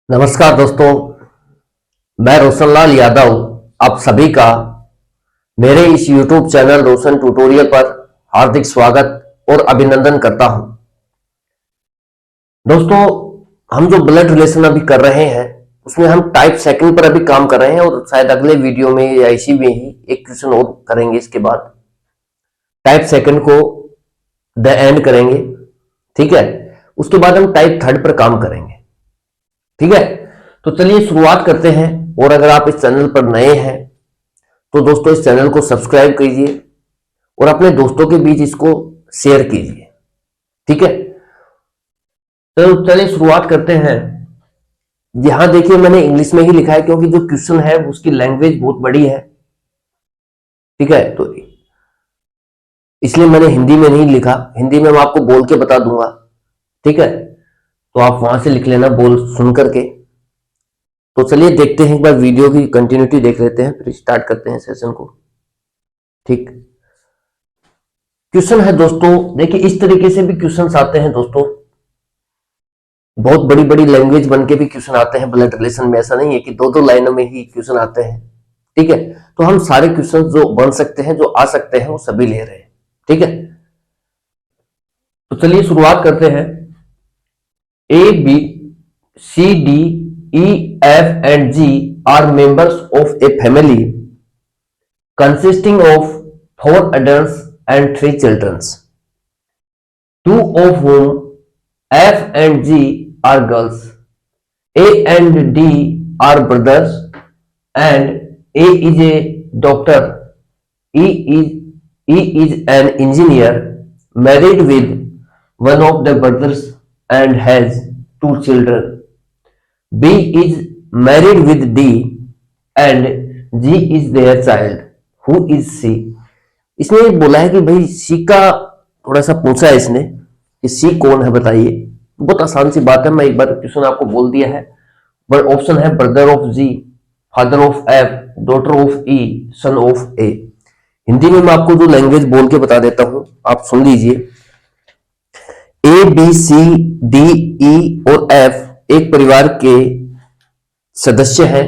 नमस्कार दोस्तों, मैं रोशनलाल यादव आप सभी का मेरे इस YouTube चैनल रोशन ट्यूटोरियल पर हार्दिक स्वागत और अभिनंदन करता हूं। दोस्तों, हम जो ब्लड रिलेशन अभी कर रहे हैं उसमें हम टाइप सेकंड पर अभी काम कर रहे हैं और शायद अगले वीडियो में या इसी में ही एक क्वेश्चन और करेंगे। इसके बाद टाइप सेकंड को द एंड करेंगे, ठीक है। उसके बाद हम टाइप थर्ड पर काम करेंगे, ठीक है। तो चलिए शुरुआत करते हैं। और अगर आप इस चैनल पर नए हैं तो दोस्तों इस चैनल को सब्सक्राइब कीजिए और अपने दोस्तों के बीच इसको शेयर कीजिए, ठीक है। तो चलिए शुरुआत करते हैं। यहां देखिए मैंने इंग्लिश में ही लिखा है क्योंकि जो क्वेश्चन है उसकी लैंग्वेज बहुत बड़ी है, ठीक है। तो इसलिए मैंने हिंदी में नहीं लिखा, हिंदी में मैं आपको बोल के बता दूंगा, ठीक है। तो आप वहां से लिख लेना बोल सुन करके। तो चलिए देखते हैं, एक बार वीडियो की कंटिन्यूटी देख लेते हैं फिर स्टार्ट करते हैं सेशन को, ठीक। क्वेश्चन है दोस्तों, देखिए इस तरीके से भी क्वेश्चंस आते हैं दोस्तों, बहुत बड़ी बड़ी लैंग्वेज बन के भी क्वेश्चन आते हैं ब्लड रिलेशन में। ऐसा नहीं है कि दो दो लाइनों में ही क्वेश्चन आते हैं, ठीक है। तो हम सारे क्वेश्चन जो बन सकते हैं, जो आ सकते हैं, वो सभी ले रहे हैं, ठीक है। तो चलिए शुरुआत करते हैं। A B C D E, F and G are members of a family consisting of 4 adults and 3 children, 2 of whom F and G are girls. A and D are brothers and A is a doctor. E is an engineer married with one of the brothers and has 2 children. B is married with D and G is their child. Who is C? इसने बोला है कि भाई C का थोड़ा सा पूछा है इसने कि C कौन है बताइए। बहुत आसान सी बात है, मैं एक बार क्वेश्चन आपको बोल दिया है। बट ऑप्शन है brother of G, father of F, daughter of E, son of A। Hindi में मैं आपको जो लैंग्वेज बोल के बता देता हूं, आप सुन लीजिए। A, B, C, D, E और F एक परिवार के सदस्य हैं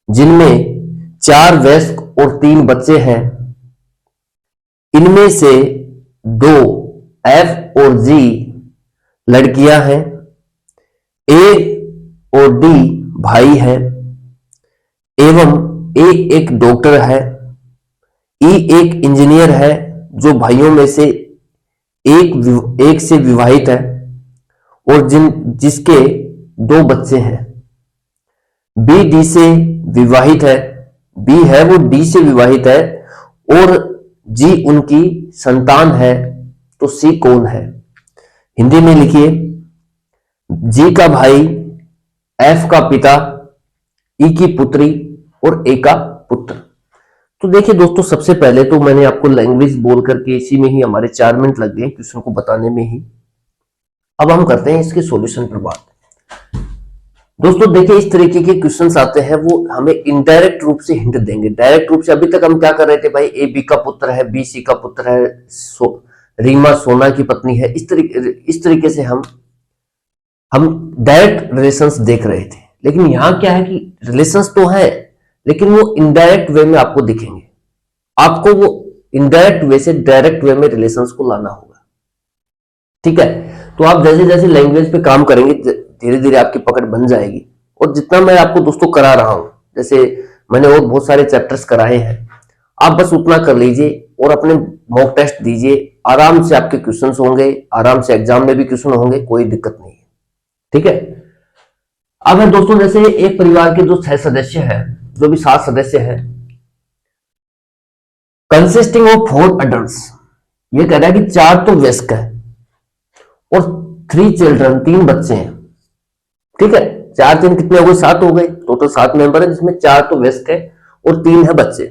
जिनमें 4 वयस्क और 3 बच्चे हैं। इनमें से 2 F और G लड़कियां हैं। A और D भाई हैं एवं A एक डॉक्टर है। E एक इंजीनियर है जो भाइयों में से एक से विवाहित है और जिसके 2 बच्चे हैं। बी डी से विवाहित है, बी है वो डी से विवाहित है और जी उनकी संतान है। तो सी कौन है? हिंदी में लिखिए। जी का भाई, एफ का पिता, ई की पुत्री और ए का पुत्र। तो देखिए दोस्तों, सबसे पहले तो मैंने आपको लैंग्वेज बोल करके इसी में ही हमारे 4 मिनट लग गए क्वेश्चन को बताने में ही। अब हम करते हैं इसके सॉल्यूशन पर बात। दोस्तों देखिए, इस तरीके के क्वेश्चंस आते हैं, वो हमें इनडायरेक्ट रूप से हिंट देंगे। डायरेक्ट रूप से अभी तक हम क्या कर रहे थे भाई, ए बी का पुत्र है, बी सी का पुत्र है, रीमा सोना की पत्नी है। इस तरीके से हम डायरेक्ट रिलेशंस देख रहे थे। लेकिन यहां क्या है कि रिलेशंस तो है लेकिन वो इनडायरेक्ट वे में आपको दिखेंगे। आपको वो इनडायरेक्ट वे से डायरेक्ट वे में रिलेशंस को लाना होगा, ठीक है। तो आप जैसे जैसे लैंग्वेज पे काम करेंगे धीरे धीरे आपकी पकड़ बन जाएगी। और जितना मैं आपको दोस्तों करा रहा हूं, जैसे मैंने और बहुत सारे चैप्टर्स कराए हैं, आप बस उतना कर लीजिए और अपने मॉक टेस्ट दीजिए। आराम से आपके क्वेश्चंस होंगे, आराम से एग्जाम में भी क्वेश्चन होंगे, कोई दिक्कत नहीं है, ठीक है। अब है दोस्तों, जैसे एक परिवार के जो 6 सदस्य हैं, जो भी 7 सदस्य हैं, कंसिस्टिंग ऑफ 4 अडल्ट्स, ये कह रहा है कि 4 तो वयस्क है और 3 चिल्ड्रन, 3 बच्चे हैं, ठीक है। 4 3 कितने हो गए, 7 हो गए। टोटल 7 मेंबर है जिसमें 4 तो वयस्क है और 3 है बच्चे।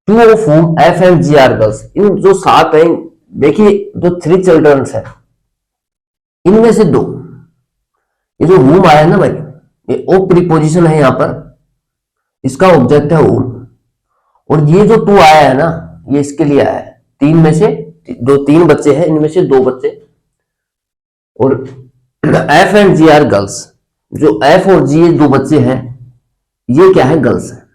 2 of whom F and G are girls। इन जो 7 है, देखिए जो 3 चिल्ड्रन है इनमें से 2, ये जो whom आया है ना भाई, ये ओ प्रीपोजिशन है, यहां पर इसका ऑब्जेक्ट है whom। और ये जो 2 आया है ना, ये इसके लिए आया है। 3 में से 3 बच्चे हैं, इनमें से 2 बच्चे। और F and G are girls। जो एफ और जी ये दो बच्चे हैं, ये क्या है, गर्ल्स है।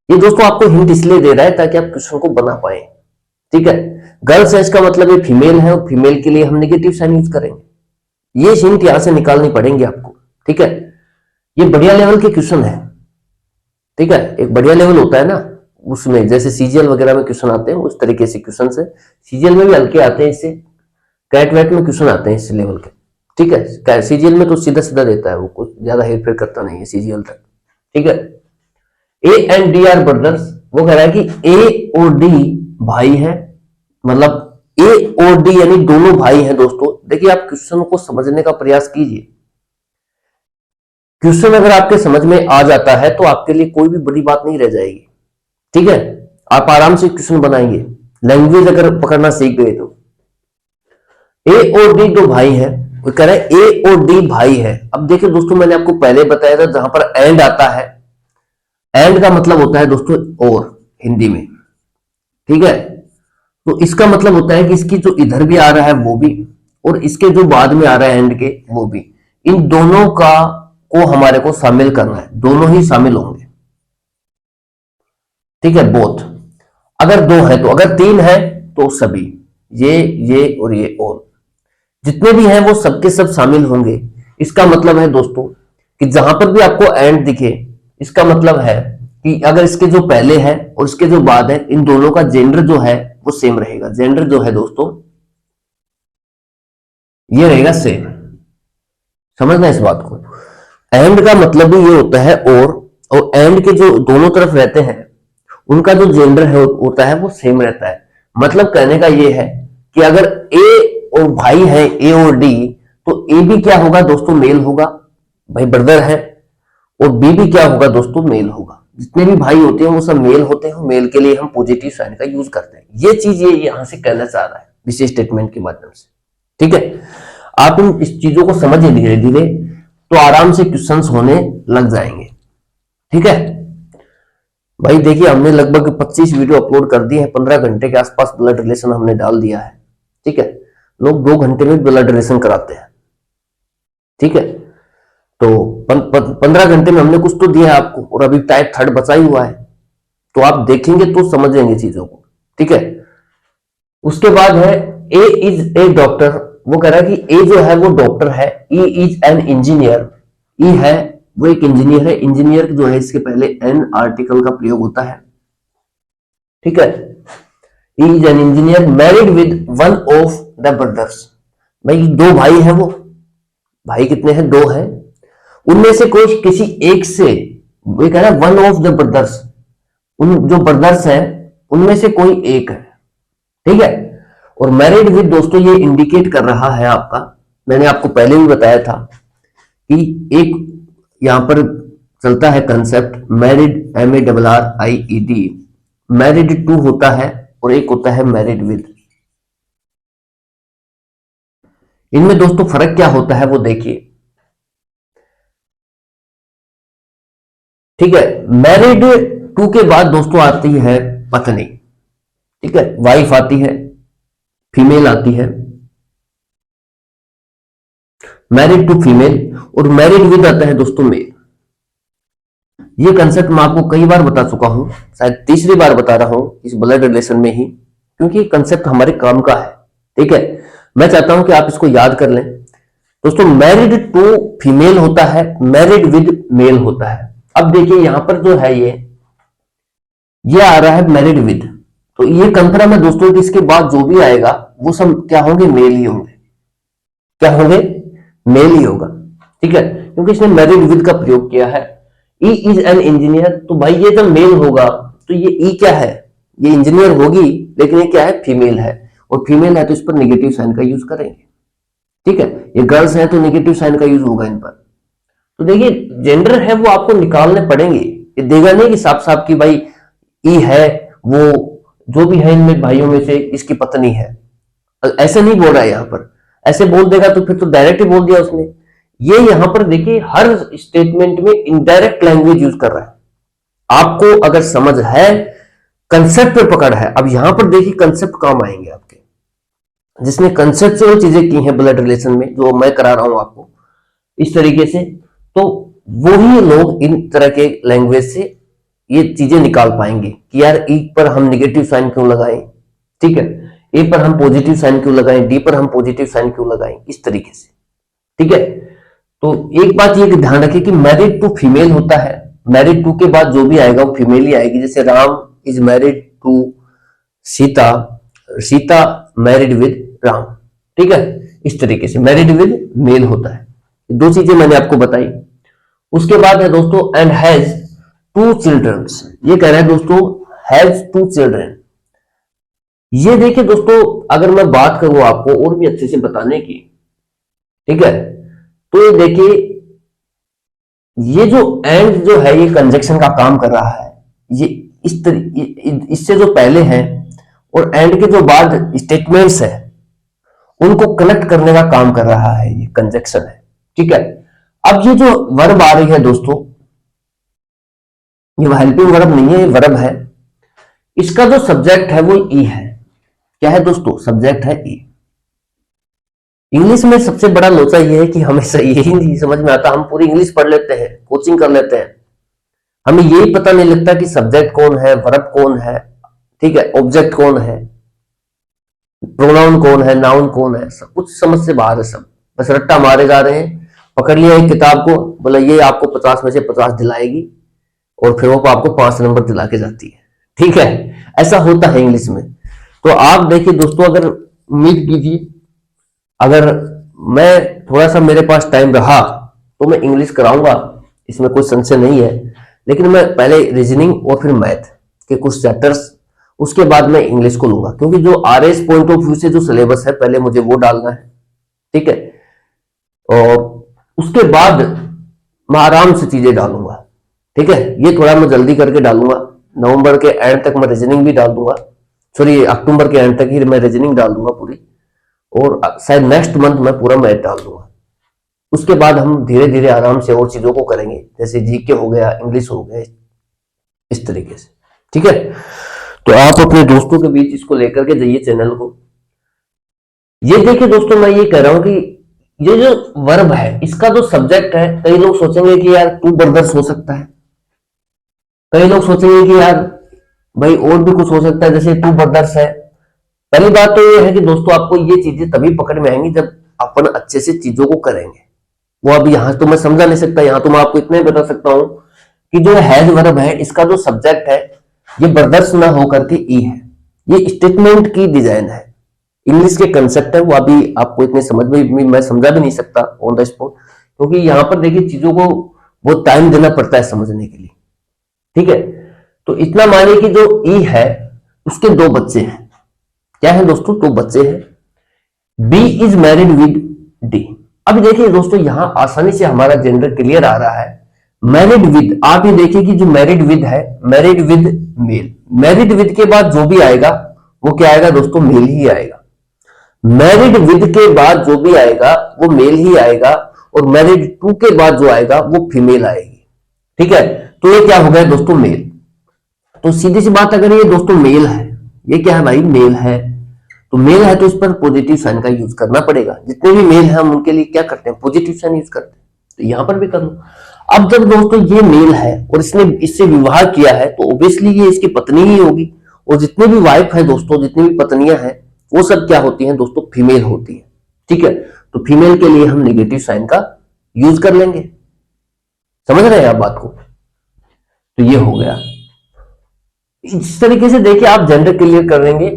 ये दोस्तों आपको हिंट इसलिए दे रहा है ताकि आप क्वेश्चन को बना पाए, ठीक है। गर्ल्स है इसका मतलब ये फीमेल है, और फीमेल के लिए हम नेगेटिव साइन यूज करेंगे। ये हिंट यहां से निकालनी पड़ेंगे आपको, ठीक है। ये बढ़िया लेवल के क्वेश्चन है, ठीक है। एक बढ़िया लेवल होता है ना, उसमें जैसे सीजीएल वगैरह में क्वेश्चन आते हैं उस तरीके से क्वेश्चन है। सीजीएल में भी हल्के आते हैं, इससे कैट वैट में क्वेश्चन आते हैं इस लेवल के, ठीक है। सीजीएल में तो सीधा सीधा देता है, वो कुछ ज्यादा हेर फेर करता नहीं है सीजीएल तक, ठीक है। A and D R brothers, वो कह रहा है कि ए और डी भाई है, मतलब ए और डी यानी दोनों भाई हैं दोस्तों। देखिए आप क्वेश्चन को समझने का प्रयास कीजिए। क्वेश्चन अगर आपके समझ में आ जाता है तो आपके लिए कोई भी बड़ी बात नहीं रह जाएगी, ठीक है। आप आराम से क्वेश्चन बनाएंगे, लैंग्वेज अगर पकड़ना सीख गए तो। ए और डी दो भाई हैं, वो कह रहे हैं ए और डी भाई है। अब देखिए दोस्तों, मैंने आपको पहले बताया था जहां पर एंड आता है, एंड का मतलब होता है दोस्तों और, हिंदी में, ठीक है। तो इसका मतलब होता है कि इसकी जो इधर भी आ रहा है वो भी, और इसके जो बाद में आ रहा है एंड के वो भी, इन दोनों का को हमारे को शामिल करना है, दोनों ही शामिल होंगे, ठीक है, बोथ। अगर दो है तो, अगर तीन है तो सभी, ये और ये, और जितने भी हैं वो सबके सब शामिल होंगे। इसका मतलब है दोस्तों कि जहां पर भी आपको एंड दिखे, इसका मतलब है कि अगर इसके जो पहले है और इसके जो बाद है, इन दोनों का जेंडर जो है वो सेम रहेगा। जेंडर जो है दोस्तों ये रहेगा सेम, समझना इस बात को। एंड का मतलब भी ये होता है और एंड के जो दोनों तरफ रहते हैं उनका जो जेंडर है होता है वो सेम रहता है। मतलब कहने का ये है कि अगर ए और भाई है ए और डी, तो ए भी क्या होगा दोस्तों, मेल होगा, भाई ब्रदर है। और बी भी क्या होगा दोस्तों, मेल होगा। जितने भी भाई होते हैं वो सब मेल होते हैं, मेल के लिए हम पॉजिटिव साइन का यूज करते हैं। ये चीज ये यहां से कहना चाह रहा है विशेष स्टेटमेंट के माध्यम से, ठीक है। आप इन इस चीजों को समझिए धीरे धीरे, तो आराम से क्वेश्चंस होने लग जाएंगे, ठीक है भाई। देखिए हमने लगभग 25 वीडियो अपलोड कर दी है, 15 घंटे के आसपास ब्लड रिलेशन हमने डाल दिया है, ठीक है। लोग 2 घंटे में ब्लड रिलेशन कराते हैं, ठीक है। तो 15 घंटे में हमने कुछ तो दिया है आपको, और अभी टाइप 3 बचा ही हुआ है, तो आप देखेंगे तो समझेंगे चीजों को, ठीक है। उसके बाद है ए इज ए डॉक्टर, वो कह रहा है कि ए जो है वो डॉक्टर है। ई इज एन इंजीनियर, ई है वो एक इंजीनियर है। इंजीनियर जो है इसके पहले एन आर्टिकल का प्रयोग होता है, ठीक है। E is an engineer married with one of the brothers, भाई 2 भाई हैं वो, भाई कितने हैं, 2 हैं। उनमें से कोई किसी एक से, वो कह रहा है वन ऑफ द ब्रदर्स, उन जो ब्रदर्स हैं उनमें से कोई एक है, ठीक है। और मैरिड विद दोस्तों ये इंडिकेट कर रहा है आपका, मैंने आपको पहले भी बताया था कि एक यहां पर चलता है concept married, MARRIED, married to होता है और एक होता है मैरिड विद। इनमें दोस्तों फर्क क्या होता है वो देखिए, ठीक है। मैरिड टू के बाद दोस्तों आती है पत्नी, ठीक है, वाइफ आती है, फीमेल आती है, मैरिड टू फीमेल, और मैरिड विद आता है दोस्तों मेल। ये कंसेप्ट मैं आपको कई बार बता चुका हूं, शायद तीसरी बार बता रहा हूं इस ब्लड रिलेशन में ही, क्योंकि कंसेप्ट हमारे काम का है, ठीक है। मैं चाहता हूं कि आप इसको याद कर लें दोस्तों। मैरिड टू फीमेल होता है, मैरिड विद मेल होता है। अब देखिए यहां पर जो है ये आ रहा है मैरिड विद, तो ये कंफर्म है दोस्तों कि इसके बाद जो भी आएगा वो सब क्या होंगे, मेल ही होंगे। क्या होंगे, मेल ही होगा, ठीक है, क्योंकि इसने मैरिड विद का प्रयोग किया है। ई इज एन इंजीनियर, तो भाई ये जब मेल होगा तो ये ई क्या है, ये इंजीनियर होगी, लेकिन ये क्या है, फीमेल है, और फीमेल है तो इस पर नेगेटिव साइन का यूज करेंगे, ठीक है। ये गर्ल्स है तो नेगेटिव साइन का यूज होगा इन पर। तो देखिए जेंडर है वो आपको निकालने पड़ेंगे, ये देगा नहीं कि साफ साफ की भाई ई है, वो जो भी है इनमें भाइयों में से इसकी पत्नी है, ऐसे नहीं बोल रहा है यहां पर। ऐसे बोल देगा तो फिर तो डायरेक्ट ही बोल दिया उसने। ये यहां पर देखिए हर स्टेटमेंट में इनडायरेक्ट लैंग्वेज यूज कर रहा है। आपको अगर समझ है, कंसेप्ट पे पकड़ है, अब यहां पर देखिए कंसेप्ट काम आएंगे आपके, जिसने कंसेप्चुअल चीजें की हैं ब्लड रिलेशन में, जो मैं करा रहा हूं आपको, इस तरीके से। तो वही लोग इन तरह के लैंग्वेज से ये चीजें निकाल पाएंगे कि यार ई पर हम निगेटिव साइन क्यों लगाएं, ठीक है, ए पर हम पॉजिटिव साइन क्यों लगाएं, डी पर हम पॉजिटिव साइन क्यों लगाएं, इस तरीके से, ठीक है। तो एक बात ये ध्यान रखें कि मैरिड टू फीमेल होता है, मैरिड टू के बाद जो भी आएगा वो फीमेल ही आएगी। जैसे Ram is married to Sita, Sita married with Ram, ठीक है, इस तरीके से मैरिड विद मेल होता है। दो चीजें मैंने आपको बताई। उसके बाद है दोस्तों एंड हैज टू चिल्ड्रंस, ये कह रहा है दोस्तों हैज टू चिल्ड्रन। ये देखिए दोस्तों, अगर मैं बात करूं आपको और भी अच्छे से बताने की, ठीक है, तो ये देखिए ये जो एंड जो है ये कंजक्शन का काम कर रहा है। ये इस इससे जो पहले है और एंड के जो बाद स्टेटमेंट्स है उनको कनेक्ट करने का काम कर रहा है, ये कंजक्शन है, ठीक है। अब ये जो वर्ब आ रही है दोस्तों, ये हेल्पिंग वर्ब नहीं है, ये वर्ब है। इसका जो सब्जेक्ट है वो ई है। क्या है दोस्तों? सब्जेक्ट है ई। इंग्लिश में सबसे बड़ा लोचा ये है कि हमें यही नहीं समझ में आता। हम पूरी इंग्लिश पढ़ लेते हैं, कोचिंग कर लेते हैं, हमें यही पता नहीं लगता कि सब्जेक्ट कौन है, वर्ब कौन है, ठीक है, ऑब्जेक्ट कौन है, प्रोनाउन कौन है, नाउन कौन है, सब कुछ समझ से बाहर है। सब बस रट्टा मारे जा रहे हैं। पकड़ लिया एक किताब को, बोला ये आपको 50 में से 50 दिलाएगी और फिर वो आपको 5 नंबर दिला के जाती है, ठीक है। ऐसा होता है इंग्लिश में। तो आप देखिए दोस्तों, अगर उम्मीद कीजिए अगर मैं थोड़ा सा मेरे पास टाइम रहा तो मैं इंग्लिश कराऊंगा, इसमें कोई संशय नहीं है। लेकिन मैं पहले रीजनिंग और फिर मैथ के कुछ चैप्टर्स, उसके बाद मैं इंग्लिश को लूंगा, क्योंकि जो आरएस पॉइंट ऑफ व्यू से जो सिलेबस है पहले मुझे वो डालना है, ठीक है। और उसके बाद मैं आराम से चीजें डालूंगा, ठीक है। ये थोड़ा मैं जल्दी करके डालूंगा। नवंबर के एंड तक मैं रीजनिंग भी डाल दूंगा, सॉरी अक्टूबर के एंड तक ही मैं रीजनिंग डाल दूंगा पूरी, और शायद नेक्स्ट मंथ में पूरा मैथ डाल दूंगा। उसके बाद हम धीरे धीरे आराम से और चीजों को करेंगे, जैसे जीके हो गया, इंग्लिश हो गया, इस तरीके से, ठीक है। तो आप अपने दोस्तों के बीच इसको लेकर के जाइए चैनल को। ये देखिए दोस्तों, मैं ये कह रहा हूं कि ये जो वर्ब है इसका जो सब्जेक्ट है, कई लोग सोचेंगे कि यार टू ब्रदर्स हो सकता है, कई लोग सोचेंगे कि यार भाई और भी कुछ हो सकता है, जैसे टू ब्रदर्स है। पहली बात तो ये है कि दोस्तों आपको ये चीजें तभी पकड़ में आएंगी जब अपन अच्छे से चीजों को करेंगे। वो अभी यहां तो मैं समझा नहीं सकता, यहां तो मैं आपको इतना ही बता सकता हूं कि जो हैज वर्ब है इसका जो सब्जेक्ट है ये ब्रदर्स ना होकर के ई है। ये स्टेटमेंट की डिजाइन है, इंग्लिश के कंसेप्ट है, वो अभी आपको इतने समझ में मैं समझा भी नहीं सकता ऑन द स्पॉट, क्योंकि यहाँ पर देखिए चीजों को बहुत टाइम देना पड़ता है समझने के लिए, ठीक है। तो इतना मानिए कि जो ई है उसके 2 बच्चे हैं। क्या है दोस्तों? 2 बच्चे हैं। B is married with D. अब देखिए दोस्तों, यहां आसानी से हमारा जेंडर क्लियर आ रहा है। मैरिड विद, आप ये देखिए कि जो मैरिड विद है, married with male, married with के बाद जो भी आएगा वो क्या आएगा दोस्तों? मेल ही आएगा। मैरिड विद के बाद जो भी आएगा वो मेल ही आएगा, और मैरिड टू के बाद जो आएगा वो फीमेल आएगी, ठीक है। तो ये क्या हो गया दोस्तों? मेल। तो सीधी सी बात, अगर ये दोस्तों मेल है, ये क्या है भाई? मेल है। तो मेल है तो इस पर पॉजिटिव साइन का यूज करना पड़ेगा। जितने भी मेल हैं हम उनके लिए क्या करते हैं? पॉजिटिव साइन यूज करते हैं। तो यहां पर भी कर लो। अब जब दोस्तों ये मेल है और इसने इससे विवाह किया है तो ऑब्वियसली ये इसकी पत्नी ही होगी, और जितने भी वाइफ है दोस्तों, जितनी भी पत्नियां हैं वो सब क्या होती हैं दोस्तों? फीमेल होती है, ठीक है। तो फीमेल के लिए हम नेगेटिव साइन का यूज कर लेंगे। समझ रहे हैं आप बात को? तो ये हो गया। इस तरीके से देखिए आप जेंडर क्लियर कर लेंगे।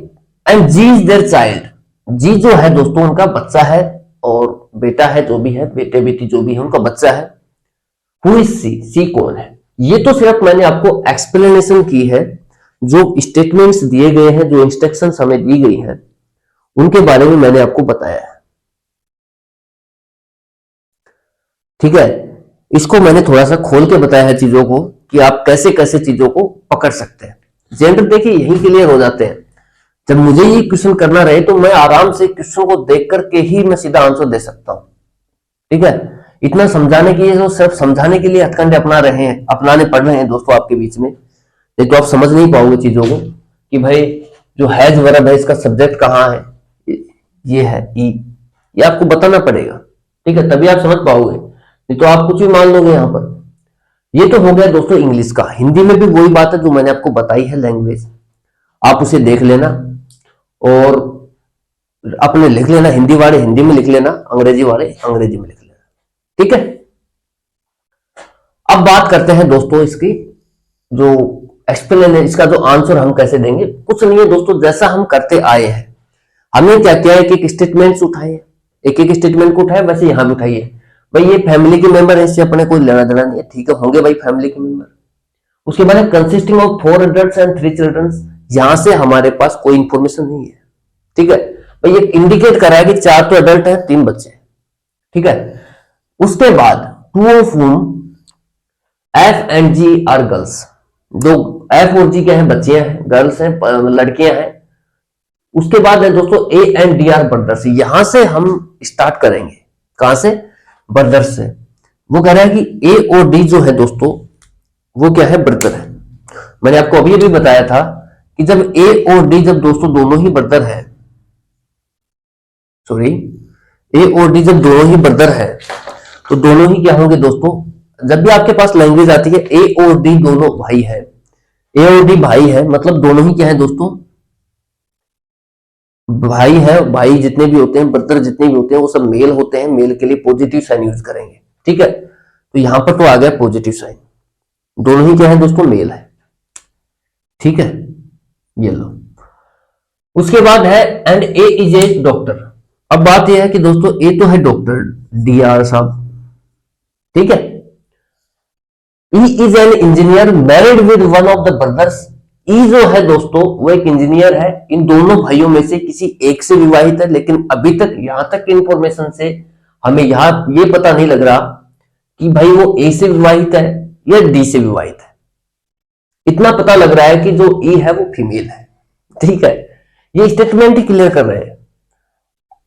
And G is their child. G जो है दोस्तों उनका बच्चा है, और बेटा है जो भी है, बेटे बेटी जो भी है उनका बच्चा है। हु इज सी? सी कौन है? ये तो सिर्फ मैंने आपको एक्सप्लेनेशन की है, जो स्टेटमेंट्स दिए गए हैं, जो इंस्ट्रक्शंस हमें दी गई हैं उनके बारे में मैंने आपको बताया है, ठीक है। इसको मैंने थोड़ा सा खोल के बताया है चीजों को, कि आप कैसे कैसे चीजों को पकड़ सकते हैं। जेंडर देखिए यही क्लियर हो जाते हैं। जब मुझे ये क्वेश्चन करना रहे तो मैं आराम से क्वेश्चन को देख करके ही मैं सीधा आंसर दे सकता हूं, ठीक है। इतना समझाने के लिए, जो सिर्फ समझाने के लिए हथकंडे अपना रहे हैं, अपनाने पड़ रहे हैं दोस्तों आपके बीच में, नहीं तो आप समझ नहीं पाओगे चीजों को कि भाई जो हैज वर्ब है इसका सब्जेक्ट कहाँ है, ये है ई, ये आपको बताना पड़ेगा, ठीक है, तभी आप समझ पाओगे। नहीं तो आप कुछ भी मान लोगे यहां पर। ये तो हो गया दोस्तों इंग्लिश का। हिंदी में भी वही बात है जो मैंने आपको बताई है लैंग्वेज, आप उसे देख लेना और अपने लिख लेना, हिंदी वाले हिंदी में लिख लेना, अंग्रेजी वाले अंग्रेजी में लिख लेना, ठीक है। अब बात करते हैं दोस्तों इसकी जो एक्सप्लेन है, इसका जो आंसर हम कैसे देंगे। कुछ नहीं है दोस्तों, जैसा हम करते आए हैं, हमने क्या किया है, एक एक स्टेटमेंट्स उठाए, एक एक स्टेटमेंट को उठाए, वैसे यहां भी उठाइए। भाई ये फैमिली के मेंबर है, इससे अपने कोई लेना देना नहीं है, ठीक है, होंगे भाई फैमिली के मेंबर। उसके बाद consisting of 4 adults and 3 children, यहां से हमारे पास कोई इंफॉर्मेशन नहीं है, ठीक है। भाई ये इंडिकेट कर रहा है कि 4 तो एडल्ट है, 3 बच्चे हैं, ठीक है। उसके बाद 2 of whom F and G are girls, दो F और G क्या है, बच्चियां हैं, गर्ल्स हैं, लड़कियां हैं। उसके बाद है दोस्तों A and D are brothers, यहां से हम स्टार्ट करेंगे, कहां से, ब्रदर्स से। वो कह रहा है कि A और D जो है दोस्तों वो क्या है, ब्रदर है। मैंने आपको अभी भी बताया था कि जब A और D जब दोस्तों दोनों ही ब्रदर है, सॉरी A और D जब दोनों ही ब्रदर है तो दोनों ही क्या होंगे दोस्तों। जब भी आपके पास लैंग्वेज आती है A और D दोनों भाई है, A और D भाई है, मतलब दोनों ही क्या है दोस्तों, भाई है। भाई जितने भी होते हैं, ब्रदर जितने भी होते हैं वो सब मेल होते हैं, मेल के लिए पॉजिटिव साइन यूज करेंगे, ठीक है। तो यहां पर तो आ गया पॉजिटिव साइन, दोनों ही क्या है दोस्तों, मेल है, ठीक है, ये लो। उसके बाद है and A is a doctor. अब बात यह है कि दोस्तों ए तो है डॉक्टर, डी आर साहब, ठीक है। E is an engineer married with one of the brothers, E जो है दोस्तों वो एक इंजीनियर है, इन दोनों भाइयों में से किसी एक से विवाहित है, लेकिन अभी तक यहां तक इंफॉर्मेशन से हमें यहां ये पता नहीं लग रहा कि भाई वो ए से विवाहित है या डी से विवाहित है। इतना पता लग रहा है कि जो ई है वो फीमेल है, ठीक है। ये स्टेटमेंट ही क्लियर कर रहे हैं।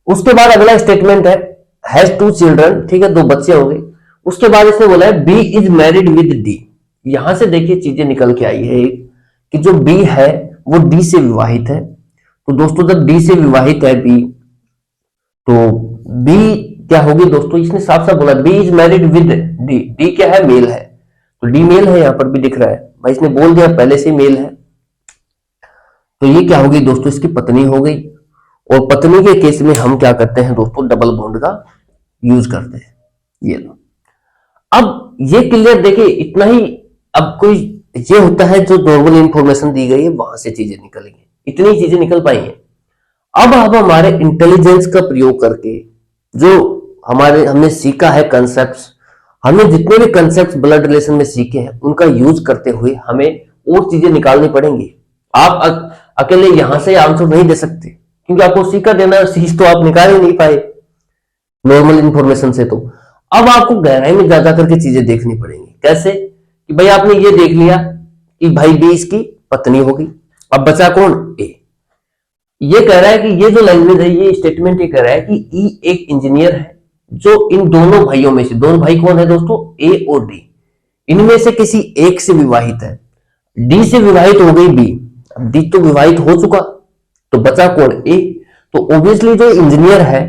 उसके बाद अगला स्टेटमेंट है हैज 2 चिल्ड्रन, ठीक है, 2 बच्चे होंगे। उसके बाद इसने बोला है B is married with D. यहां से देखिए चीजें निकल के आई है कि जो बी है वो डी से विवाहित है। तो दोस्तों जब डी से विवाहित है बी, तो बी क्या होगी दोस्तों, इसने साफ साफ बोला B is married with D, D क्या है, मेल है, तो डी मेल है, यहां पर भी दिख रहा है भाई, इसने बोल दिया पहले से मेल है। तो ये क्या होगी दोस्तों, इसकी पत्नी हो गई। और पत्नी के केस में हम क्या करते हैं दोस्तों, डबल बॉन्ड का यूज करते हैं, ये लो। अब ये क्लियर देखिए इतना ही। अब कोई ये होता है जो नॉर्मल इंफॉर्मेशन दी गई है वहां से चीजें निकलेंगी, इतनी चीजें निकल पाई हैं। अब हम हमारे इंटेलिजेंस का प्रयोग करके जो हमने सीखा है कंसेप्ट, हमने जितने भी कंसेप्ट ब्लड रिलेशन में सीखे हैं उनका यूज करते हुए हमें और चीजें निकालनी पड़ेंगी। आप अकेले यहां से आंसर नहीं दे सकते, क्योंकि आपको सीखा देना चीज तो आप निकाल ही नहीं पाए नॉर्मल इंफॉर्मेशन से। तो अब आपको गहराई में जा करके चीजें देखनी पड़ेंगी। कैसे कि भाई आपने ये देख लिया कि भाई बी इसकी पत्नी होगी, अब बचा कौन, ए। ये कह रहा है कि ये जो लैंग्वेज है, ये स्टेटमेंट ये कह रहा है कि ई एक इंजीनियर है जो इन दोनों भाइयों में से, दोनों भाई कौन है दोस्तों, ए और डी, इनमें से किसी एक से विवाहित है। डी से विवाहित हो गई बी, अब डी तो विवाहित हो चुका, तो बचा कौन, ए। तो ऑब्वियसली जो इंजीनियर है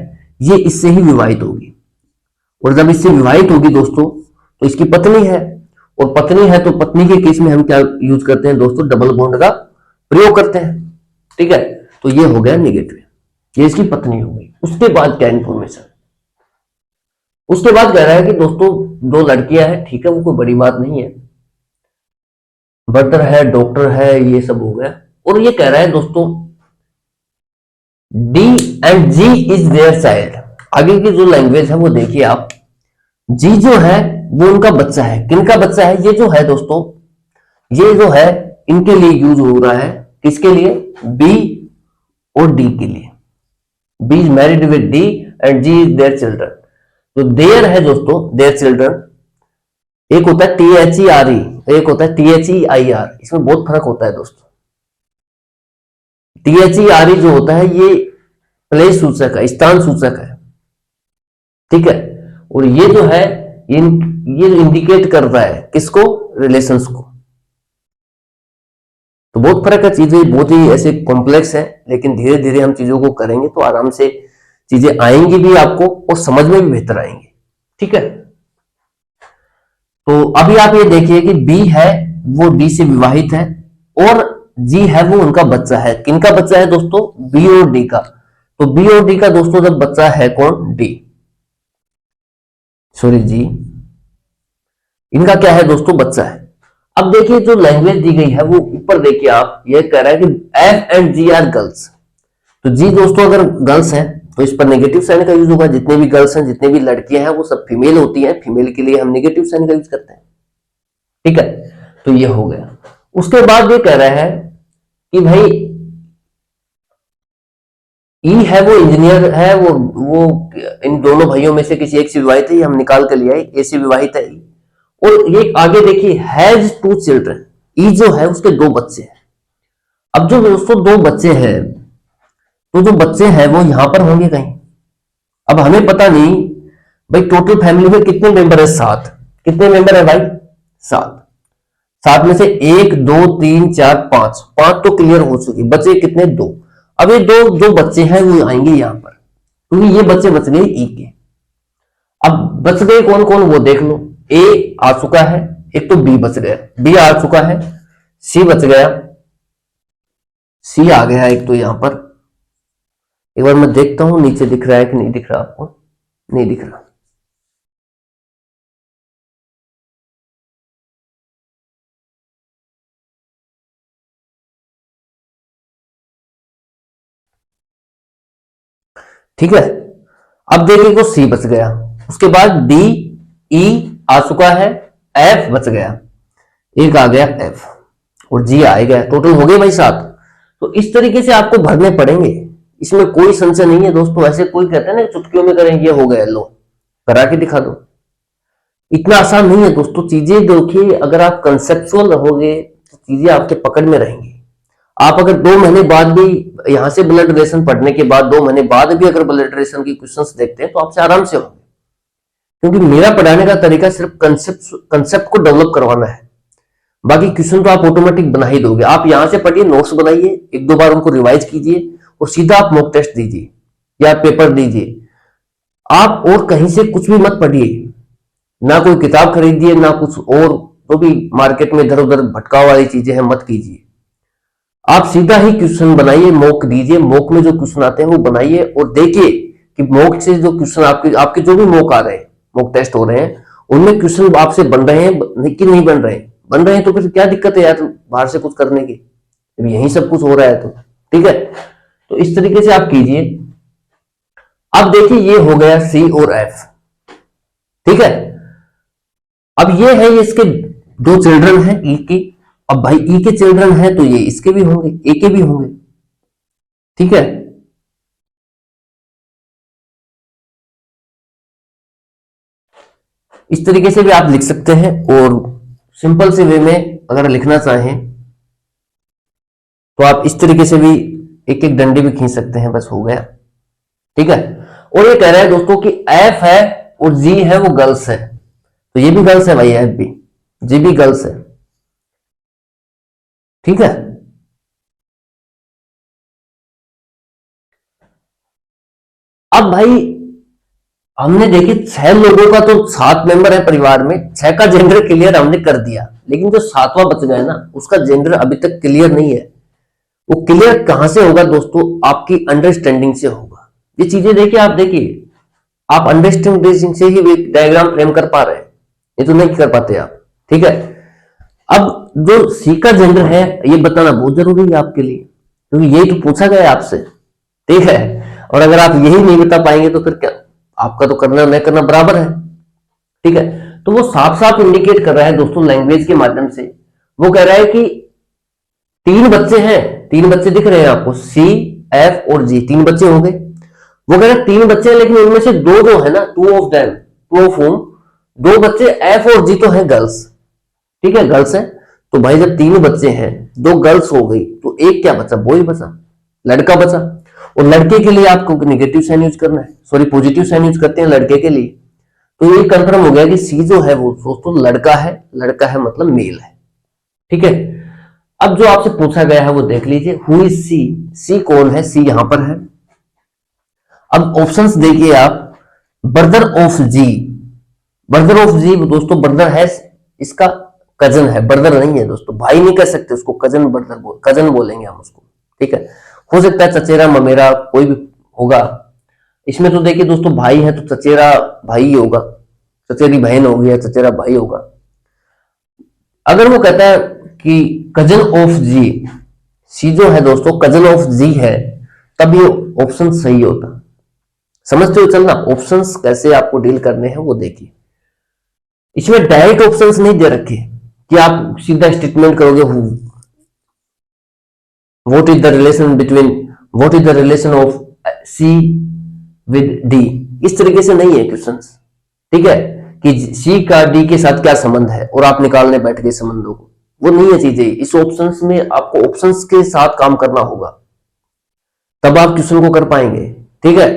ये इससे ही विवाहित होगी, और जब इससे विवाहित होगी दोस्तों तो इसकी पत्नी है, और पत्नी है तो पत्नी के केस में हम क्या यूज करते हैं दोस्तों, डबल बॉन्ड का प्रयोग करते हैं, ठीक है। तो ये हो गया नेगेटिव, ये इसकी पत्नी हो गई। उसके बाद क्या इंफॉर्मेशन, उसके बाद कह रहा है कि दोस्तों 2 लड़कियां हैं, ठीक है, वो कोई बड़ी बात नहीं है, ब्रदर है, डॉक्टर है, ये सब हो गया। और ये कह रहा है दोस्तों D and G is their child. आगे की जो लैंग्वेज है वो देखिए आप, जी जो है वो उनका बच्चा है। किनका बच्चा है, ये जो है दोस्तों, ये जो है इनके लिए यूज हो रहा है, किसके लिए, बी और डी के लिए। B is married with D and G is their children. तो देयर है दोस्तों, देयर चिल्ड्रन, एक होता है THERE, एक होता है THEIR, इसमें बहुत फर्क होता है दोस्तों। THERE जो होता है ये प्लेस सूचक है, स्थान सूचक है, ठीक है। और ये जो है ये इंडिकेट करता है किसको, रिलेशंस को। तो बहुत फर्क है, चीजें बहुत ही ऐसे कॉम्प्लेक्स है, लेकिन धीरे धीरे हम चीजों को करेंगे तो आराम से चीजें आएंगी भी आपको और समझ में भी बेहतर आएंगी, ठीक है। तो अभी आप ये देखिए कि बी है वो डी से विवाहित है और जी है वो उनका बच्चा है। किनका बच्चा है दोस्तों? बी और डी का। तो बी और डी का दोस्तों जब बच्चा है कौन? डी, सॉरी जी, इनका क्या है दोस्तों? बच्चा है। अब देखिए जो लैंग्वेज दी गई है वो ऊपर देखिए आप, ये कह रहा है कि F and G are girls. तो जी दोस्तों अगर गर्ल्स हैं तो इस पर नेगेटिव साइन का यूज होगा। जितने भी गर्ल्स हैं, जितने भी लड़कियां हैं वो सब फीमेल होती हैं। फीमेल के लिए हम नेगेटिव साइन का यूज करते हैं। ठीक है, तो ये हो गया। उसके बाद ये कह रहा है कि भाई ई है वो इंजीनियर है, वो इन दोनों भाइयों में से किसी एक से विवाहित है, हम निकाल कर लिया है, ए से विवाहित है ई। और ये आगे देखिए हैज 2 चिल्ड्रन, ई जो है उसके 2 बच्चे हैं। अब जो दोस्तों 2 बच्चे हैं, तो जो बच्चे हैं वो यहां पर होंगे कहीं। अब हमें पता नहीं भाई टोटल फैमिली में कितने मेंबर है? 7। कितने मेंबर है भाई? 7। 7 में से 1 2 3 4 5, 5 तो क्लियर हो चुकी, बचे कितने? 2। अब ये दो बच्चे हैं वो आएंगे यहां पर, क्योंकि ये बच्चे बच गए ई के। अब बच गए कौन कौन वो देख लो। ए आ चुका है, एक तो बी बच गया, बी आ चुका है, सी बच गया, सी आ गया एक तो यहां पर। एक बार मैं देखता हूं नीचे दिख रहा है कि नहीं दिख रहा आपको? नहीं दिख रहा। ठीक है, अब देखिए को सी बच गया, उसके बाद डी, ई आ चुका है, एफ बच गया, एक आ गया एफ, और जी आ गया। टोटल हो गए भाई 7। तो इस तरीके से आपको भरने पड़ेंगे, इसमें कोई संशय नहीं है दोस्तों। ऐसे कोई कहते हैं ना चुटकियों में करें, ये हो गया, लो करा के दिखा दो। इतना आसान नहीं है दोस्तों। चीजें देखिए, अगर आप कंसेप्चुअल रहोगे तो चीजें आपके पकड़ में रहेंगी। आप अगर 2 महीने बाद भी यहां से ब्लड रिलेशन पढ़ने के बाद 2 महीने बाद भी अगर ब्लड रिलेशन की क्वेश्चंस देखते हैं तो आपसे आराम से होंगे, क्योंकि मेरा पढ़ाने का तरीका सिर्फ कंसेप्ट को डेवलप करवाना है। बाकी क्वेश्चन तो आप ऑटोमेटिक बना ही दोगे। आप यहां से पढ़िए, नोट्स बनाइए, 1-2 बार उनको रिवाइज कीजिए और सीधा आप मॉक टेस्ट दीजिए या पेपर दीजिए। आप और कहीं से कुछ भी मत पढ़िए, ना कोई किताब खरीदिए ना कुछ और, तो भी मार्केट में इधर उधर भटकाव वाली चीजें हैं मत कीजिए। आप सीधा ही क्वेश्चन बनाइए, मॉक दीजिए, मॉक में जो क्वेश्चन आते हैं वो बनाइए और देखिए कि मॉक से जो क्वेश्चन आपके जो भी मॉक आ रहे हैं, मॉक टेस्ट हो रहे हैं, उनमें क्वेश्चन आपसे बन रहे हैं कि नहीं बन रहे हैं। बन रहे हैं तो फिर क्या दिक्कत है यार बाहर से कुछ करने की, यही सब कुछ हो रहा है तो ठीक है। तो इस तरीके से आप कीजिए। अब देखिए ये हो गया सी और एफ, ठीक है। अब ये है, ये इसके 2 चिल्ड्रन हैं ई के। अब भाई ई के चिल्ड्रन है तो ये इसके भी होंगे, ए के भी होंगे, ठीक है। इस तरीके से भी आप लिख सकते हैं, और सिंपल से वे में अगर लिखना चाहें तो आप इस तरीके से भी एक एक डंडे भी खींच सकते हैं, बस हो गया, ठीक है। और ये कह रहा है दोस्तों कि एफ है और जी है वो गर्ल्स है, तो ये भी गर्ल्स है भाई, एफ भी, जी भी गर्ल्स है, ठीक है। अब भाई हमने देखे 6 लोगों का, तो 7 मेंबर है परिवार में, 6 का जेंडर क्लियर हमने कर दिया, लेकिन जो 7वां बच गया ना उसका जेंडर अभी तक क्लियर नहीं है। वो क्लियर कहां से होगा दोस्तों? आपकी अंडरस्टैंडिंग से होगा। ये चीजें देखिए, आप देखिए, आप अंडरस्टैंडिंग से ही डायग्राम फ्रेम कर पा रहे हैं, ये तो नहीं कर पाते आप, ठीक है। अब जो सी का जेंडर है ये बताना बहुत जरूरी है आपके लिए, क्योंकि यही तो पूछा गया आपसे, ठीक है। और अगर आप यही नहीं बता पाएंगे तो फिर क्या, आपका तो करना नहीं करना बराबर है, ठीक है। तो वो साफ साफ इंडिकेट कर रहा है दोस्तों लैंग्वेज के माध्यम से। वो कह रहा है कि 3 बच्चे हैं, 3 बच्चे दिख रहे हैं आपको, सी एफ और जी, 3 बच्चे हो गए। वो कह रहा है 3 बच्चे हैं, लेकिन उनमें से 2 जो है ना, 2 ऑफ देम, 2 ऑफ होम, 2 बच्चे एफ और जी तो है गर्ल्स, ठीक है, गर्ल्स है। तो भाई जब 3 बच्चे हैं, 2 गर्ल्स हो गई, तो एक क्या बचा? बॉय बचा, लड़का बचा। और लड़के के लिए आपको नेगेटिव साइन यूज करना है, सॉरी पॉजिटिव साइन यूज करते हैं लड़के के लिए। तो ये कंफर्म हो गया कि सी जो है वो दोस्तों लड़का है, लड़का है मतलब मेल है, ठीक है। अब जो आपसे पूछा गया है वो देख लीजिए, हु इज सी, सी कौन है? सी यहां पर है। अब ऑप्शंस देखिए आप, brother of G, brother of G दोस्तों ब्रदर है इसका कजन है, ब्रदर नहीं है दोस्तों, भाई नहीं कह सकते उसको, कजन बोलेंगे हम उसको। ठीक है, हो सकता है चचेरा ममेरा कोई भी होगा। इसमें तो देखिए दोस्तों भाई है तो चचेरा भाई ही होगा, चचेरी बहन होगी या चचेरा भाई होगा। अगर वो कहता है कि कजन ऑफ जी, सी जो है दोस्तों कजन ऑफ जी है, तब ये ऑप्शन सही होता। समझते हो चलना, ऑप्शंस कैसे आपको डील करने हैं वो देखिए। इसमें डायरेक्ट ऑप्शंस नहीं दे रखे कि आप सीधा स्टेटमेंट करोगे what is the relation between, what is the relation of C with D, इस तरीके से नहीं है क्वेश्चंस। ठीक है, कि सी का डी के साथ क्या संबंध है और आप निकालने बैठ गए संबंधों को, वो नहीं है चीजें। इस ऑप्शंस में आपको ऑप्शंस के साथ काम करना होगा, तब आप क्वेश्चन को कर पाएंगे। ठीक है,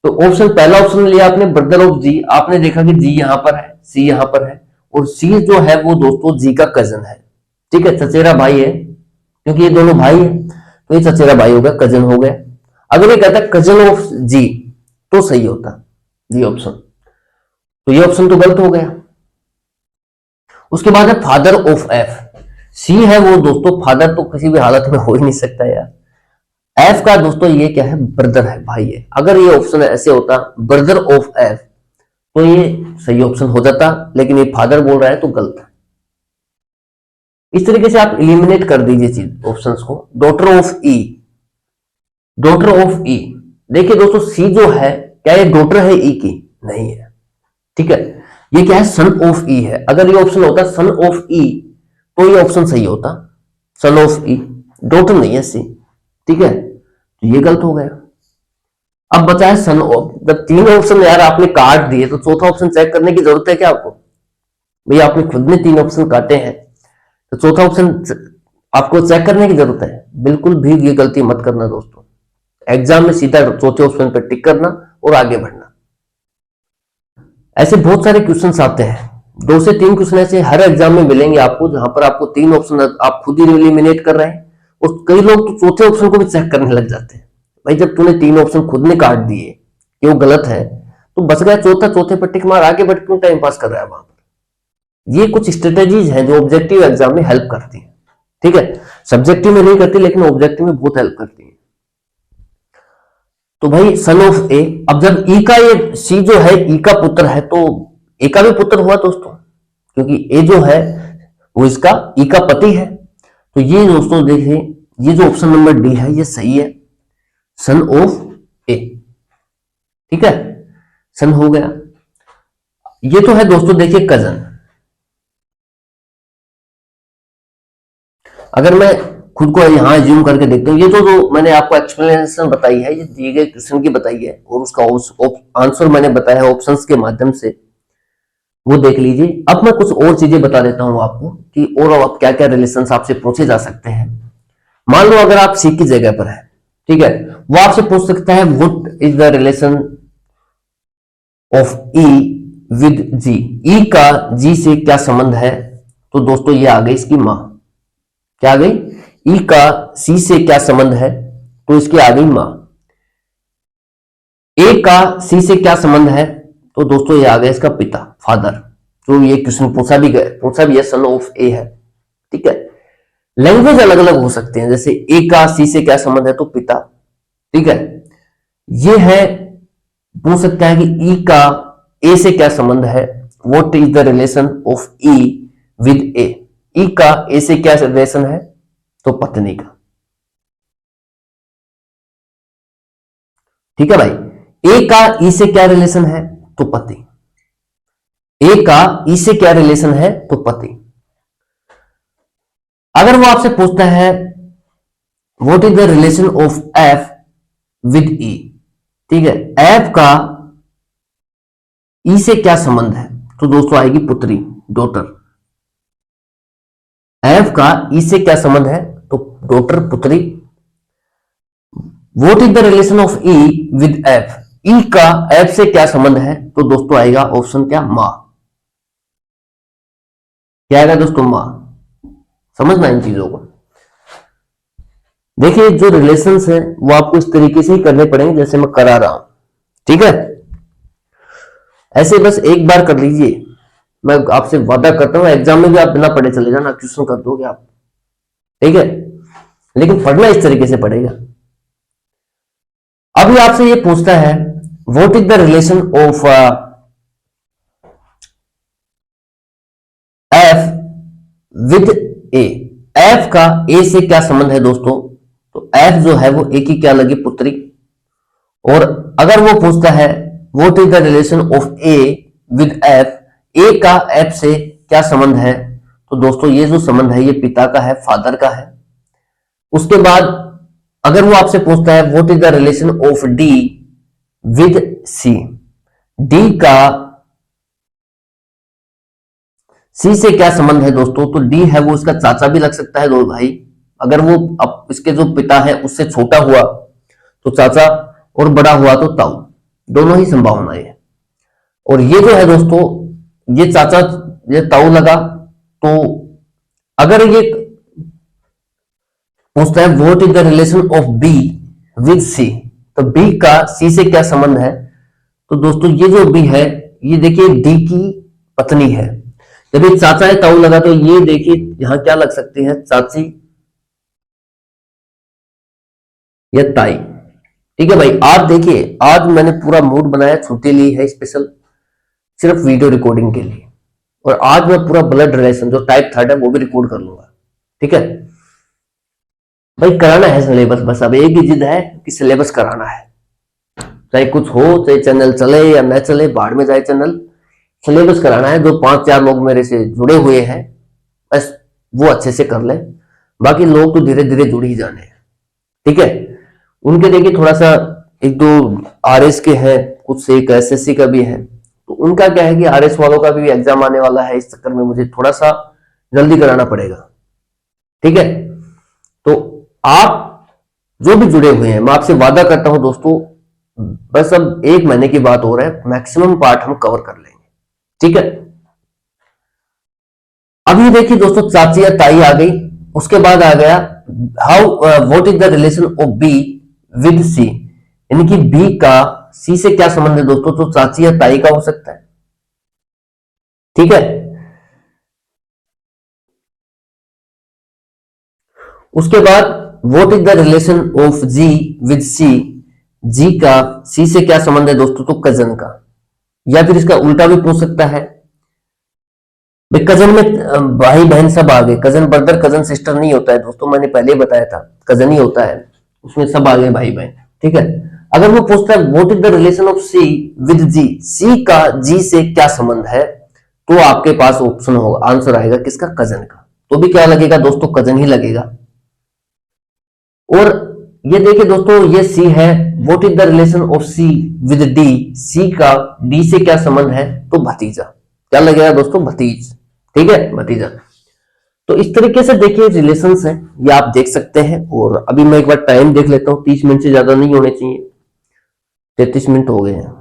तो ऑप्शन, पहला ऑप्शन लिया आपने ब्रदर ऑफ जी, आपने देखा कि जी यहां पर है, सी यहां पर है, और सी जो है वो दोस्तों जी का कजन है। ठीक है, चचेरा भाई है, क्योंकि ये दोनों भाई है तो ये चचेरा भाई हो गया, कजन हो गया। अगर ये कहता है कजन ऑफ जी तो सही होता जी ऑप्शन, तो ये ऑप्शन तो गलत हो गया। उसके बाद है फादर ऑफ एफ, सी है वो दोस्तों, फादर तो किसी भी हालत में हो ही नहीं सकता यार। एफ का दोस्तों ये क्या है, ब्रदर है, भाई है। अगर ये ऑप्शन ऐसे होता ब्रदर ऑफ एफ तो ये सही ऑप्शन हो जाता, लेकिन ये फादर बोल रहा है तो गलत है। इस तरीके से आप इलिमिनेट कर दीजिए चीज ऑप्शंस को। Daughter of E, daughter of E, देखिए दोस्तों सी जो है क्या ये डॉटर है ई की, नहीं है। ठीक है, ये क्या है, सन ऑफ ई है। अगर ये ऑप्शन होता सन ऑफ ई तो ये ऑप्शन सही होता, सन ऑफ ई, डॉटर नहीं है सी। ठीक है, तो ये गलत हो गया। अब बचा है सन ऑफ, जब तीन ऑप्शन यार आपने काट दिए तो चौथा ऑप्शन चेक करने की जरूरत है क्या आपको? भैया आपने खुद ने तीन ऑप्शन काटे हैं तो चौथा ऑप्शन आपको चेक करने की जरूरत है? बिल्कुल भी ये गलती मत करना दोस्तों। एग्जाम में सीधा चौथे ऑप्शन पर टिक करना और आगे बढ़ना। ऐसे बहुत सारे क्वेश्चंस आते हैं, 2 से 3 क्वेश्चन ऐसे हर एग्जाम में मिलेंगे आपको, जहां पर आपको 3 ऑप्शन आप खुद ही एलिमिनेट कर रहे हैं, और कई लोग तो चौथे ऑप्शन को भी चेक करने लग जाते हैं। भाई जब तूने 3 ऑप्शन खुद ने काट दिए कि वो गलत है तो बच गया चौथा, चौथे पर टिक मार, आगे बढ़ क्यों टाइम पास कर रहा है वहां पर? ये कुछ स्ट्रेटेजीज हैं जो ऑब्जेक्टिव एग्जाम में हेल्प करती है। ठीक है, सब्जेक्टिव में नहीं करती लेकिन ऑब्जेक्टिव में बहुत हेल्प करती है। तो भाई सन ऑफ ए, अब जब ई का, ये सी जो है ई का पुत्र है तो ए का भी पुत्र हुआ दोस्तों, क्योंकि ए जो है वो इसका ई का पति है। तो ये दोस्तों देखिए, ये जो ऑप्शन नंबर डी है ये सही है, सन ऑफ ए। ठीक है, सन हो गया। ये तो है दोस्तों देखिए कजन। अगर मैं खुद को यहां ज्यूम करके देखता हूं, ये तो जो मैंने आपको एक्सप्लेनेशन बताई है ये दिए गए क्वेश्चन की बताई है, और उसका आंसर मैंने बताया है ऑप्शंस के माध्यम से, वो देख लीजिए। अब मैं कुछ और चीजें बता देता हूं आपको कि और आप क्या क्या रिलेशन आपसे पूछे जा सकते हैं। मान लो अगर आप सी की जगह पर है, ठीक है, वो आपसे पूछ सकता है what is the relation of E with G, E का जी से क्या संबंध है? तो दोस्तों ये आ गई इसकी मां, क्या आ गई, ई का सी से क्या संबंध है? तो इसकी आ गई मां। ए का सी से क्या संबंध है? तो दोस्तों ये आ गया इसका पिता, फादर। तो ये क्वेश्चन पूछा भी है, सन ऑफ ए है। ठीक है, लैंग्वेज अलग अलग हो सकते हैं, जैसे ए का सी से क्या संबंध है तो पिता। ठीक है, ये है, पूछ सकता है कि ई का ए से क्या संबंध है, what is the relation of E with A, E का ए से क्या रिलेशन है तो पत्नी का। ठीक है भाई, ए का ई से क्या रिलेशन है तो पति, ए का ई से क्या रिलेशन है तो पति। अगर वो आपसे पूछता है what is the relation of F with E, ठीक है, एफ का ई से क्या संबंध है तो दोस्तों आएगी पुत्री, डॉटर। एफ का ई से क्या संबंध है तो डॉटर, पुत्री। What is the relation of E with F, E का एफ से क्या संबंध है तो दोस्तों आएगा ऑप्शन क्या, मां। क्या आएगा दोस्तों, मां। समझना इन चीजों को। देखिए जो रिलेशंस है वो आपको इस तरीके से ही करने पड़ेंगे जैसे मैं करा रहा हूं। ठीक है, ऐसे बस एक बार कर लीजिए, मैं आपसे वादा करता हूं एग्जाम में भी आप बिना पढ़े चले जाना, क्वेश्चन कर दोगे आप, ठीक है। लेकिन पढ़ना इस तरीके से पड़ेगा। अभी आपसे ये पूछता है what is the relation of F with A. F का ए से क्या संबंध है दोस्तों? तो एफ जो है वो ए की क्या लगी? पुत्री। और अगर वो पूछता है what is the relation of A with F, A का एफ से क्या संबंध है? तो दोस्तों ये जो संबंध है ये पिता का है, फादर का है। उसके बाद अगर वो आपसे पूछता है what is the relation of D with C, D का सी से क्या संबंध है दोस्तों? तो डी है वो इसका चाचा भी लग सकता है दो भाई, अगर वो अब इसके जो पिता है उससे छोटा हुआ तो चाचा, और बड़ा हुआ तो ताऊ, दोनों ही संभावनाएं है। और ये जो है दोस्तों ये चाचा ये ताऊ लगा, तो अगर ये पूछता है what is the relation of B with C, तो बी का सी से क्या संबंध है? तो दोस्तों ये जो बी है ये देखिए डी की पत्नी है। जब ये चाचा है ताऊ लगा तो ये देखिए यहां क्या लग सकती है? चाची या ताई। ठीक है भाई, आज देखिए आज मैंने पूरा मूड बनाया, छुट्टी ली है स्पेशल सिर्फ वीडियो रिकॉर्डिंग के लिए, और आज मैं पूरा ब्लड रिलेशन जो टाइप 3 है वो भी रिकॉर्ड कर लूंगा। ठीक है भाई, कराना है सिलेबस, बस अब एक ही जिद है कि सिलेबस कराना है, चाहे कुछ हो, चाहे चैनल चले या न चले, बाहर में जाए चैनल, सिलेबस कराना है। जो 5-4 लोग मेरे से जुड़े हुए हैं बस वो अच्छे से कर ले, बाकी लोग तो धीरे धीरे जुड़ ही जाने हैं। ठीक है, उनके देखिए थोड़ा सा 1-2 आरएस के हैं, कुछ से एक एसएससी का भी है, तो उनका क्या है कि आरएस वालों का भी एग्जाम आने वाला है, इस चक्कर में मुझे थोड़ा सा जल्दी कराना पड़ेगा। ठीक है, तो आप जो भी जुड़े हुए हैं मैं आपसे वादा करता हूं दोस्तों, बस अब 1 महीने की बात हो रहा है, मैक्सिमम पार्ट हम कवर कर लेंगे। ठीक है, अभी देखिए दोस्तों चाची या ताई आ गई, उसके बाद आ गया how what is the relation of B with C, यानी कि बी का सी से क्या संबंध है दोस्तों? तो चाची या ताई का हो सकता है। ठीक है, उसके बाद what is the relation of G with C, G का सी से क्या संबंध है दोस्तों? तो कजन का, या फिर इसका उल्टा भी पूछ सकता है। कजन में भाई बहन सब आ गए, कजन ब्रदर कजन सिस्टर नहीं होता है दोस्तों, मैंने पहले बताया था, कजन ही होता है, उसमें सब आ गए भाई बहन। ठीक है, अगर वो पूछता है what is the relation of C with G, C का जी से क्या संबंध है, तो आपके पास ऑप्शन होगा, आंसर आएगा किसका? कजन का। तो भी क्या लगेगा दोस्तों? कजन ही लगेगा। और ये देखिए दोस्तों ये सी है, what is the relation of C with D, C का डी से क्या संबंध है? तो भतीजा, क्या लगेगा दोस्तों? भतीज। ठीक है, भतीजा। तो इस तरीके से देखिए रिलेशंस है, ये आप देख सकते हैं। और अभी मैं एक बार टाइम देख लेता हूं, 30 मिनट से ज्यादा नहीं होने चाहिए, 33 मिनट हो गए हैं।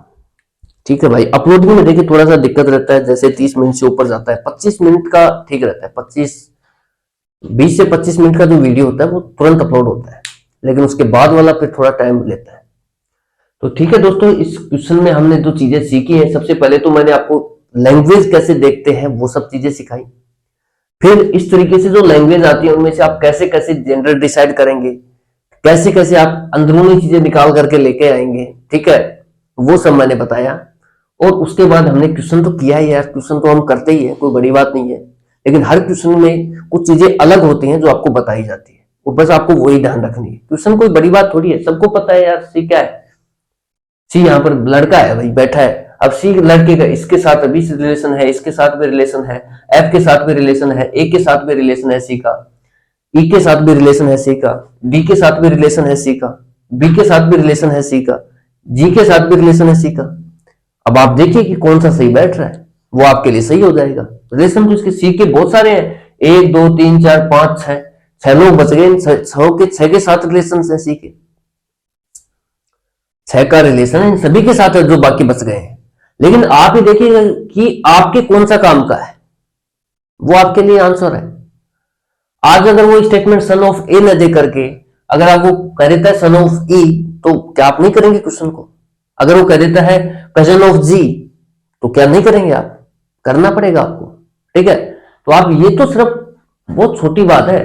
ठीक है भाई, अपलोडिंग में देखिए थोड़ा सा दिक्कत रहता है, जैसे 30 मिनट से ऊपर जाता है, 25 मिनट का ठीक रहता है, 20 से 25 मिनट का जो वीडियो होता है वो तुरंत अपलोड होता है, लेकिन उसके बाद वाला फिर थोड़ा टाइम लेता है। तो ठीक है दोस्तों, इस क्वेश्चन में हमने जो चीजें सीखी है, सबसे पहले तो मैंने आपको लैंग्वेज कैसे देखते हैं वो सब चीजें सिखाई, फिर इस तरीके से जो लैंग्वेज आती है उनमें से आप कैसे कैसे जेंडर डिसाइड करेंगे, कैसे कैसे आप अंदरूनी चीजें निकाल करके लेके आएंगे, ठीक है, वो सब मैंने बताया। और उसके बाद हमने क्वेश्चन तो किया ही यार, क्वेश्चन तो हम करते ही है, कोई बड़ी बात नहीं है, लेकिन हर क्वेश्चन में कुछ चीजें अलग होती हैं जो आपको बताई जाती है, वो बस आपको वही ध्यान रखनी है। क्वेश्चन कोई बड़ी बात थोड़ी है, सबको पता है यार सी क्या है, सी यहाँ पर लड़का है भाई बैठा है, अब सी लड़के का इसके साथ भी रिलेशन है, इसके साथ भी रिलेशन है, एफ के साथ भी रिलेशन है, ए के साथ भी रिलेशन है सी का, ई के साथ भी रिलेशन है सी का, डी के साथ भी रिलेशन है सी का, बी के साथ भी रिलेशन है सी का, जी के साथ भी रिलेशन है सी का। अब आप देखिए कि कौन सा सही बैठ रहा है, वो आपके लिए सही हो जाएगा। रिलेशन तो इसके सी के बहुत सारे हैं, 1 2 3 4 5 6 लोग बच गए, 6 के साथ रिलेशन है सी के, 6 का रिलेशन है सभी के साथ है जो बाकी बच गए हैं। लेकिन आप ही देखिएगा कि आपके कौन सा काम का है, वो आपके लिए आंसर है। आज अगर वो स्टेटमेंट सन ऑफ ए न दे करके अगर आप वो कह देता है सन ऑफ ई, तो क्या आप नहीं करेंगे क्वेश्चन को? अगर वो कह देता है कजन ऑफ जी, तो क्या नहीं करेंगे आप? करना पड़ेगा आपको, ठीक है। तो आप ये तो सिर्फ बहुत छोटी बात है,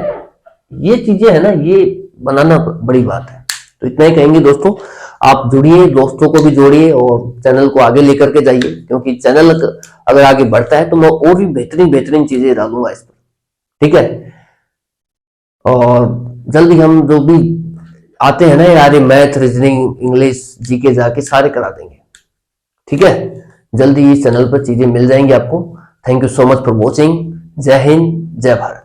ये चीजें है ना, ये बनाना बड़ी बात है। तो इतना ही कहेंगे दोस्तों, आप जुड़िए, दोस्तों को भी जोड़िए और चैनल को आगे लेकर के जाइए, क्योंकि चैनल अगर आगे बढ़ता है तो मैं और भी बेहतरीन बेहतरीन चीजें डालूंगा इस पर, ठीक है। और जल्दी हम जो भी आते हैं ना यार, मैथ, रीजनिंग, इंग्लिश, जीके जाके सारे करा देंगे, ठीक है। जल्दी इस चैनल पर चीजें मिल जाएंगी आपको। Thank you so much for watching. जय हिंद, जय भारत।